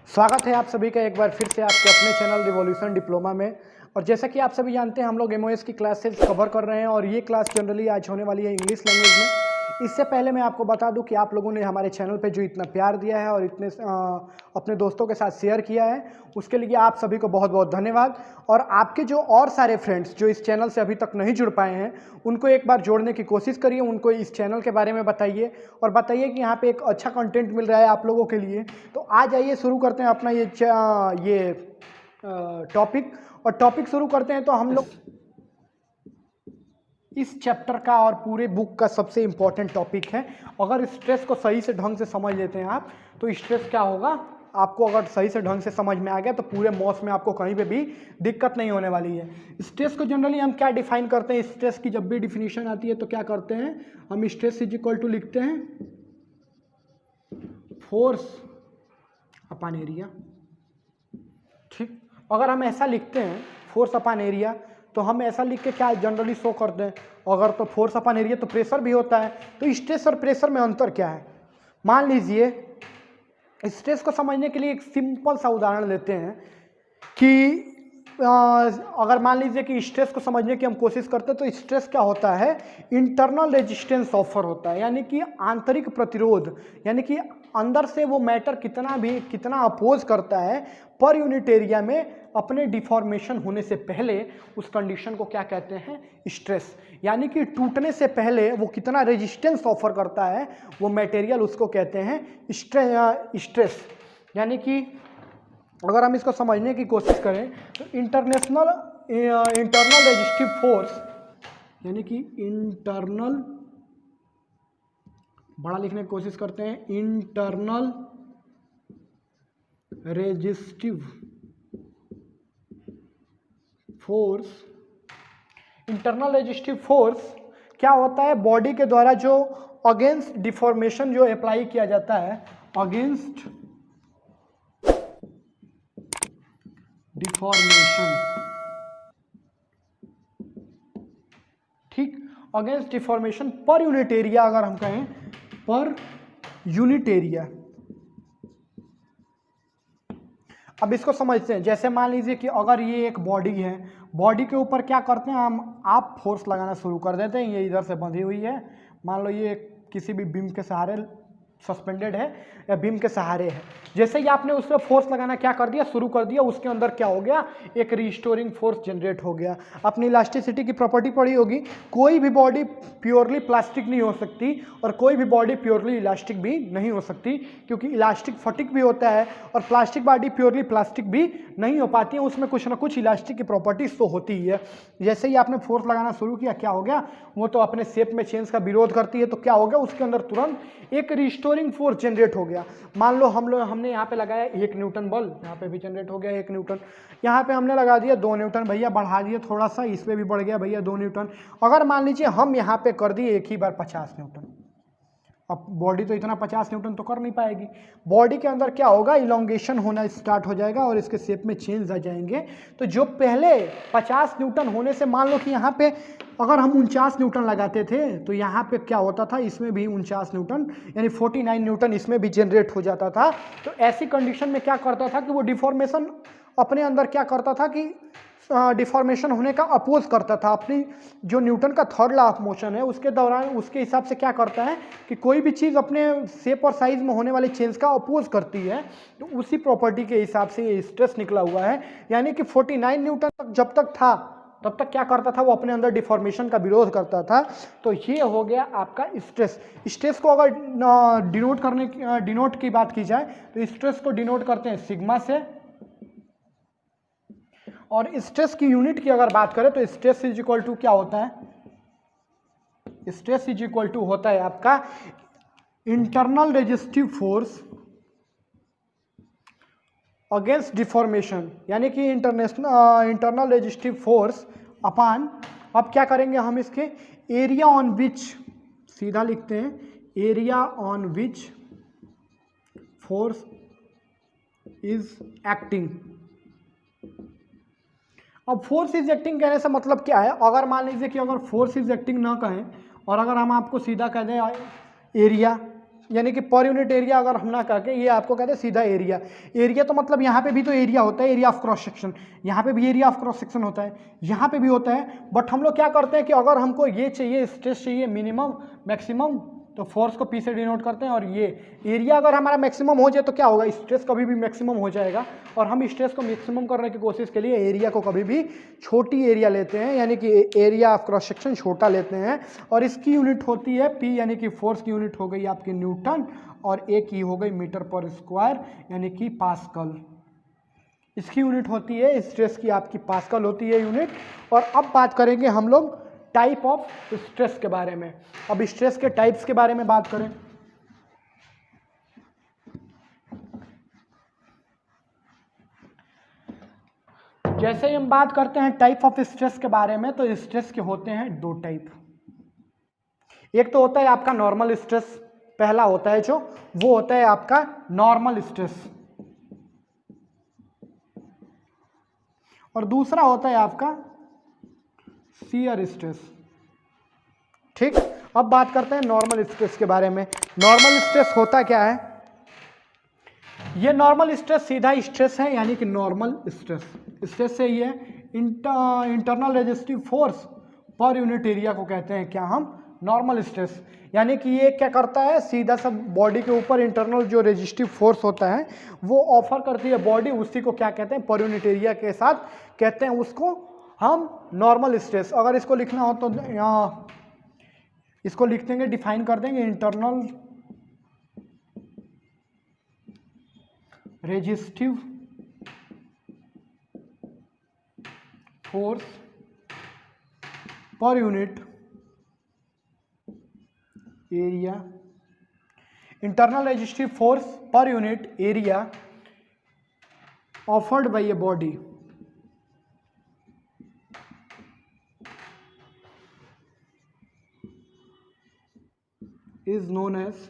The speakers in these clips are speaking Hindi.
स्वागत है आप सभी का एक बार फिर से आपके अपने चैनल रिवॉल्यूशन डिप्लोमा में। और जैसा कि आप सभी जानते हैं हम लोग एमओएस की क्लासेस कवर कर रहे हैं और ये क्लास जनरली आज होने वाली है इंग्लिश लैंग्वेज में। इससे पहले मैं आपको बता दूं कि आप लोगों ने हमारे चैनल पे जो इतना प्यार दिया है और इतने अपने दोस्तों के साथ शेयर किया है उसके लिए आप सभी को बहुत बहुत धन्यवाद। और आपके जो और सारे फ्रेंड्स जो इस चैनल से अभी तक नहीं जुड़ पाए हैं उनको एक बार जोड़ने की कोशिश करिए, उनको इस चैनल के बारे में बताइए और बताइए कि यहाँ पे एक अच्छा कंटेंट मिल रहा है आप लोगों के लिए। तो आ जाइए शुरू करते हैं अपना ये टॉपिक। और टॉपिक शुरू करते हैं तो हम लोग इस चैप्टर का और पूरे बुक का सबसे इम्पोर्टेंट टॉपिक है। अगर स्ट्रेस को सही से ढंग से समझ लेते हैं आप तो स्ट्रेस क्या होगा आपको अगर सही से ढंग से समझ में आ गया तो पूरे मॉस में आपको कहीं पे भी दिक्कत नहीं होने वाली है। स्ट्रेस को जनरली हम क्या डिफाइन करते हैं, स्ट्रेस की जब भी डिफिनीशन आती है तो क्या करते हैं हम, स्ट्रेस इज इक्वल टू लिखते हैं फोर्स अपॉन एरिया। ठीक, अगर हम ऐसा लिखते हैं फोर्स अपॉन एरिया तो हम ऐसा लिख के क्या जनरली शो करते हैं, अगर तो फोर्स अपॉन एरिया तो प्रेशर भी होता है, तो स्ट्रेस और प्रेशर में अंतर क्या है। मान लीजिए स्ट्रेस को समझने के लिए एक सिंपल सा उदाहरण लेते हैं कि अगर मान लीजिए कि स्ट्रेस को समझने की हम कोशिश करते हैं तो स्ट्रेस क्या होता है, इंटरनल रेजिस्टेंस ऑफर होता है, यानी कि आंतरिक प्रतिरोध, यानी कि अंदर से वो मैटर कितना अपोज करता है पर यूनिट एरिया में अपने डिफॉर्मेशन होने से पहले, उस कंडीशन को क्या कहते हैं स्ट्रेस। यानी कि टूटने से पहले वो कितना रेजिस्टेंस ऑफर करता है वो मटेरियल, उसको कहते हैं स्ट्रेस। यानी कि अगर हम इसको समझने की कोशिश करें तो इंटरनल रेजिस्टिव फोर्स, यानी कि इंटरनल, बड़ा लिखने की कोशिश करते हैं, internal resistive force. Internal resistive force क्या होता है, बॉडी के द्वारा जो अगेंस्ट डिफॉर्मेशन जो अप्लाई किया जाता है, अगेंस्ट डिफॉर्मेशन, ठीक, against deformation per unit area, अगर हम कहें पर यूनिट एरिया। अब इसको समझते हैं, जैसे मान लीजिए कि अगर ये एक बॉडी है, बॉडी के ऊपर क्या करते हैं आप फोर्स लगाना शुरू कर देते हैं, ये इधर से बंधी हुई है, मान लो ये किसी भी बीम के सहारे सस्पेंडेड है या बीम के सहारे है, जैसे ही आपने उस पर फोर्स लगाना क्या कर दिया शुरू कर दिया, उसके अंदर क्या हो गया, एक रिस्टोरिंग फोर्स जनरेट हो गया। अपनी इलास्टिसिटी की प्रॉपर्टी पढ़ी होगी, कोई भी बॉडी प्योरली प्लास्टिक नहीं हो सकती और कोई भी बॉडी प्योरली इलास्टिक भी नहीं हो सकती, क्योंकि इलास्टिक फटिक भी होता है और प्लास्टिक बॉडी प्योरली प्लास्टिक भी नहीं हो पाती है, उसमें कुछ ना कुछ इलास्टिक की प्रॉपर्टीज तो होती ही है। जैसे ही आपने फोर्स लगाना शुरू किया क्या हो गया, वो तो अपने शेप में चेंज का विरोध करती है, तो क्या हो गया उसके अंदर तुरंत एक रिस्टोरिंग फोर्स जनरेट हो गया। मान लो हमने यहाँ पे लगाया 1 न्यूटन बल, यहाँ पे भी जनरेट हो गया 1 न्यूटन, यहाँ पे हमने लगा दिया 2 न्यूटन, भैया बढ़ा दिए थोड़ा सा, इस पे भी बढ़ गया भैया 2 न्यूटन। अगर मान लीजिए हम यहाँ पे कर दिए एक ही बार 50 न्यूटन, अब बॉडी तो इतना 50 न्यूटन तो कर नहीं पाएगी, बॉडी के अंदर क्या होगा, इलोंगेशन होना स्टार्ट हो जाएगा और इसके शेप में चेंज आ जाएंगे। तो जो पहले 50 न्यूटन होने से, मान लो कि यहाँ पे अगर हम 49 न्यूटन लगाते थे तो यहाँ पे क्या होता था, इसमें भी 49 न्यूटन यानी 49 न्यूटन इसमें भी जनरेट हो जाता था। तो ऐसी कंडीशन में क्या करता था कि वो डिफॉर्मेशन अपने अंदर क्या करता था कि डिफॉर्मेशन होने का अपोज करता था, अपनी जो न्यूटन का थर्ड लॉ ऑफ मोशन है उसके दौरान उसके हिसाब से क्या करता है कि कोई भी चीज़ अपने शेप और साइज में होने वाले चेंज का अपोज करती है, तो उसी प्रॉपर्टी के हिसाब से ये स्ट्रेस निकला हुआ है। यानी कि 49 न्यूटन तक जब तक था तब तक क्या करता था, वो अपने अंदर डिफॉर्मेशन का विरोध करता था। तो ये हो गया आपका स्ट्रेस। स्ट्रेस को अगर डिनोट की बात की जाए तो स्ट्रेस को डिनोट करते हैं सिग्मा से, और स्ट्रेस की यूनिट की अगर बात करें तो स्ट्रेस इज इक्वल टू क्या होता है, स्ट्रेस इज इक्वल टू होता है आपका internal resistive force against deformation, यानी कि इंटरनल रेजिस्टिव फोर्स अपॉन, अब क्या करेंगे हम इसके एरिया ऑन विच, सीधा लिखते हैं area on which force is acting. अब फोर्स इज एक्टिंग कहने से मतलब क्या है, अगर मान लीजिए कि अगर फोर्स इज एक्टिंग ना कहें और अगर हम आपको सीधा कह दें एरिया, यानी कि पर यूनिट एरिया अगर हम ना करके ये आपको कहते हैं सीधा एरिया। एरिया तो मतलब यहाँ पे भी तो एरिया होता है, एरिया ऑफ क्रॉस सेक्शन, यहाँ पे भी एरिया ऑफ क्रॉस सेक्शन होता है, यहाँ पे भी होता है। बट हम लोग क्या करते हैं कि अगर हमको ये चाहिए, स्ट्रेस चाहिए मिनिमम मैक्सिमम, तो फोर्स को पी से डिनोट करते हैं। और ये एरिया अगर हमारा मैक्सिमम हो जाए तो क्या होगा, स्ट्रेस कभी भी मैक्सिमम हो जाएगा। और हम स्ट्रेस को मैक्सिमम करने की कोशिश के लिए एरिया को कभी भी छोटी एरिया लेते हैं, यानी कि एरिया ऑफ क्रॉस सेक्शन छोटा लेते हैं। और इसकी यूनिट होती है पी, यानी कि फोर्स की यूनिट हो गई आपकी न्यूटन, और ए की हो गई मीटर पर स्क्वायर यानी कि पास्कल। इसकी यूनिट होती है स्ट्रेस की आपकी पास्कल होती है यूनिट। और अब बात करेंगे हम लोग टाइप ऑफ स्ट्रेस के बारे में। अब स्ट्रेस के टाइप्स के बारे में बात करें, जैसे ही हम बात करते हैं टाइप ऑफ स्ट्रेस के बारे में, तो स्ट्रेस के होते हैं दो टाइप। एक तो होता है आपका नॉर्मल स्ट्रेस, पहला होता है जो वो होता है आपका नॉर्मल स्ट्रेस, और दूसरा होता है आपका शियर स्ट्रेस। ठीक, अब बात करते हैं नॉर्मल स्ट्रेस के बारे में। नॉर्मल स्ट्रेस होता क्या है, ये नॉर्मल स्ट्रेस सीधा स्ट्रेस है, यानी कि नॉर्मल स्ट्रेस, स्ट्रेस से ये internal resistive force per unit area को कहते हैं क्या हम, नॉर्मल स्ट्रेस। यानी कि ये क्या करता है, सीधा सा बॉडी के ऊपर इंटरनल जो रेजिस्टिव फोर्स होता है वो ऑफर करती है बॉडी, उसी को क्या कहते हैं, पर यूनिट एरिया के साथ कहते हैं उसको हम नॉर्मल स्ट्रेस। अगर इसको लिखना हो तो यहाँ इसको लिख देंगे, डिफाइन कर देंगे, internal resistive force per unit area, internal resistive force per unit area offered by a body is known as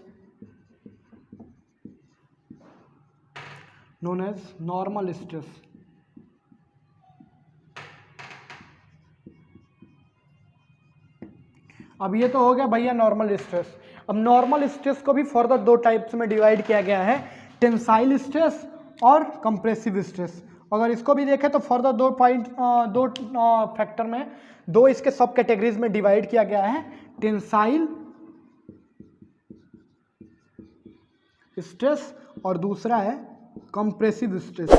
normal stress। अब ये तो हो गया भैया नॉर्मल स्ट्रेस। अब नॉर्मल स्ट्रेस को भी फर्दर दो टाइप्स में डिवाइड किया गया है, टेंसाइल स्ट्रेस और कंप्रेसिव स्ट्रेस। अगर इसको भी देखें तो फर्दर दो फैक्टर में, दो इसके सब कैटेगरीज में डिवाइड किया गया है, टेंसाइल स्ट्रेस और दूसरा है कंप्रेसिव स्ट्रेस।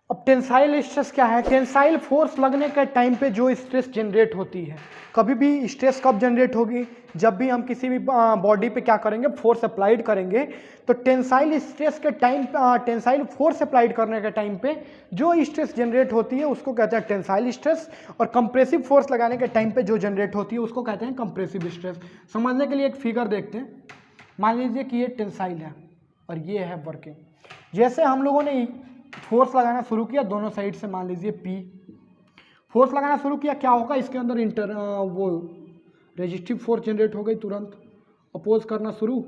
अब टेंसाइल स्ट्रेस क्या है, टेंसाइल फोर्स लगने के टाइम पे जो स्ट्रेस जनरेट होती है। कभी भी स्ट्रेस कब जनरेट होगी, जब भी हम किसी भी बॉडी पे क्या करेंगे, फोर्स अप्लाइड करेंगे। तो टेंसाइल स्ट्रेस के टाइम, टेंसाइल फोर्स अप्लाइड करने के टाइम पे जो स्ट्रेस जनरेट होती है उसको कहते हैं टेंसाइल स्ट्रेस, और कंप्रेसिव फोर्स लगाने के टाइम पे जो जनरेट होती है उसको कहते हैं कंप्रेसिव स्ट्रेस। समझने के लिए एक फिगर देखते हैं। मान लीजिए कि ये टेंसाइल है और ये है वर्किंग। जैसे हम लोगों ने फोर्स लगाना शुरू किया दोनों साइड से, मान लीजिए पी, फोर्स लगाना शुरू किया, क्या होगा, इसके अंदर वो रेजिस्टिव फोर्स जनरेट हो गई, तुरंत अपोज करना शुरू।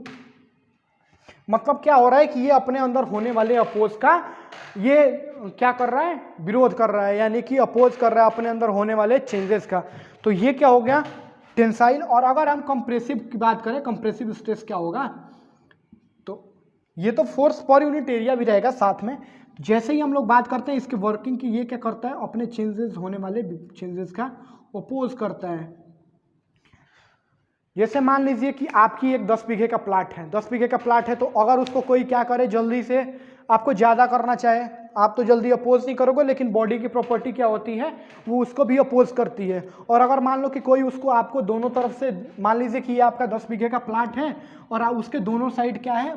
मतलब क्या हो रहा है कि ये अपने अंदर होने वाले अपोज का ये क्या कर रहा है, विरोध कर रहा है, यानी कि अपोज कर रहा है अपने अंदर होने वाले चेंजेस का। तो ये क्या हो गया, टेंसाइल। और अगर हम कंप्रेसिव की बात करें, कंप्रेसिव स्ट्रेस क्या होगा, तो ये तो फोर्स पर यूनिट एरिया भी रहेगा साथ में। जैसे ही हम लोग बात करते हैं इसके वर्किंग की, ये क्या करता है, अपने चेंजेस होने वाले चेंजेस का अपोज करता है। जैसे मान लीजिए कि आपकी एक 10 बीघे का प्लाट है, 10 बीघे का प्लाट है, तो अगर उसको कोई क्या करे, जल्दी से आपको ज़्यादा करना चाहे, आप तो जल्दी अपोज नहीं करोगे, लेकिन बॉडी की प्रॉपर्टी क्या होती है, वो उसको भी अपोज करती है। और अगर मान लो कि कोई उसको आपको दोनों तरफ से, मान लीजिए कि ये आपका 10 बीघे का प्लाट है और उसके दोनों साइड क्या है,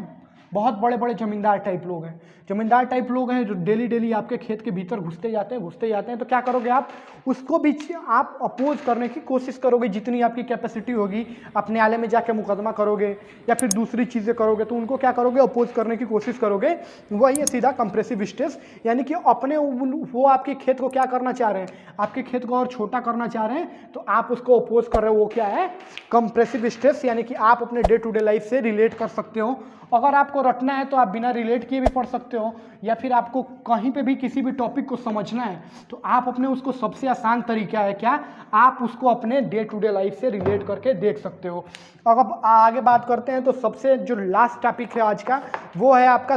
बहुत बड़े बड़े जमींदार टाइप लोग हैं, जमींदार टाइप लोग हैं जो डेली डेली आपके खेत के भीतर घुसते जाते हैं, तो क्या करोगे आप, उसको भी आप अपोज करने की कोशिश करोगे, जितनी आपकी कैपेसिटी होगी। आप न्यायालय में जाके मुकदमा करोगे या फिर दूसरी चीज़ें करोगे, तो उनको क्या करोगे, अपोज करने की कोशिश करोगे। वही है सीधा कंप्रेसिव स्ट्रेस, यानी कि अपने वो आपके खेत को क्या करना चाह रहे हैं, आपके खेत को और छोटा करना चाह रहे हैं, तो आप उसको अपोज कर रहे हो, वो क्या है, कंप्रेसिव स्ट्रेस। यानी कि आप अपने डे टू डे लाइफ से रिलेट कर सकते हो। अगर आपको आपको रटना है तो आप बिना रिलेट किए भी पढ़ सकते हो, या फिर आपको कहीं पे भी किसी भी टॉपिक को समझना है तो आप अपने उसको सबसे आसान तरीका है क्या, आप उसको अपने डे टू डे लाइफ से रिलेट करके देख सकते हो। अब आगे बात करते हैं तो सबसे जो लास्ट टॉपिक है आज का वो है आपका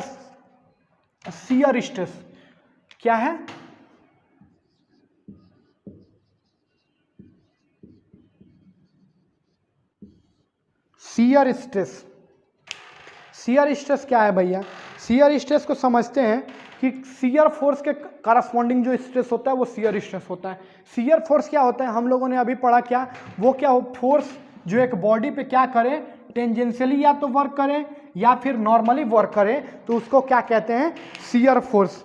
शियर स्ट्रेस। क्या है? Shear stress. शियर स्ट्रेस क्या है भैया? शियर स्ट्रेस को समझते हैं कि शियर फोर्स के करस्पॉन्डिंग जो स्ट्रेस होता है वो शियर स्ट्रेस होता है। शियर फोर्स क्या होता है हम लोगों ने अभी पढ़ा, क्या वो क्या हो, फोर्स जो एक बॉडी पे क्या करे, टेंजेंशियली या तो वर्क करे या फिर नॉर्मली वर्क करे, तो उसको क्या कहते हैं, शियर फोर्स।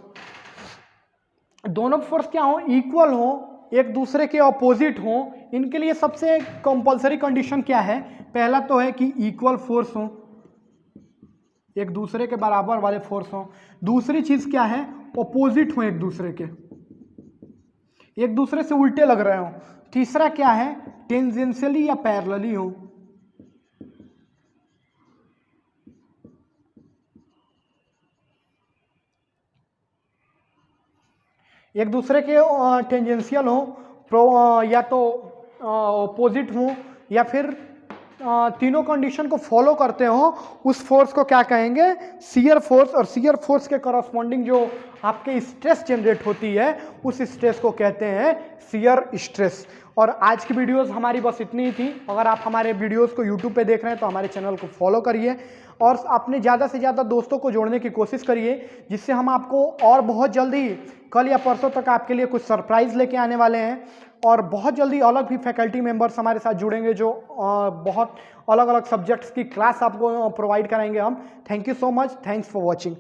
दोनों फोर्स क्या हो, इक्वल हो, एक दूसरे के ऑपोजिट हो। इनके लिए सबसे कंपलसरी कंडीशन क्या है, पहला तो है कि इक्वल फोर्स हो, एक दूसरे के बराबर वाले फोर्स हो। दूसरी चीज क्या है, ऑपोजिट हो, एक दूसरे के, एक दूसरे से उल्टे लग रहे हो। तीसरा क्या है, टेंजेंशियली या पैरेलली हो। एक दूसरे के टेंजेंशियल हो, या तो ऑपोजिट हो, या फिर तीनों कंडीशन को फॉलो करते हो, उस फोर्स को क्या कहेंगे, शियर फोर्स। और शियर फोर्स के करस्पॉन्डिंग जो आपके स्ट्रेस जनरेट होती है उस स्ट्रेस को कहते हैं शियर स्ट्रेस। और आज की वीडियोस हमारी बस इतनी ही थी। अगर आप हमारे वीडियोस को यूट्यूब पे देख रहे हैं तो हमारे चैनल को फॉलो करिए और अपने ज़्यादा से ज़्यादा दोस्तों को जोड़ने की कोशिश करिए, जिससे हम आपको और बहुत जल्दी कल या परसों तक आपके लिए कुछ सरप्राइज़ लेके आने वाले हैं। और बहुत जल्दी अलग भी फैकल्टी मेंबर्स हमारे साथ जुड़ेंगे जो बहुत अलग अलग सब्जेक्ट्स की क्लास आपको प्रोवाइड कराएंगे हम। Thank you so much, thanks for watching.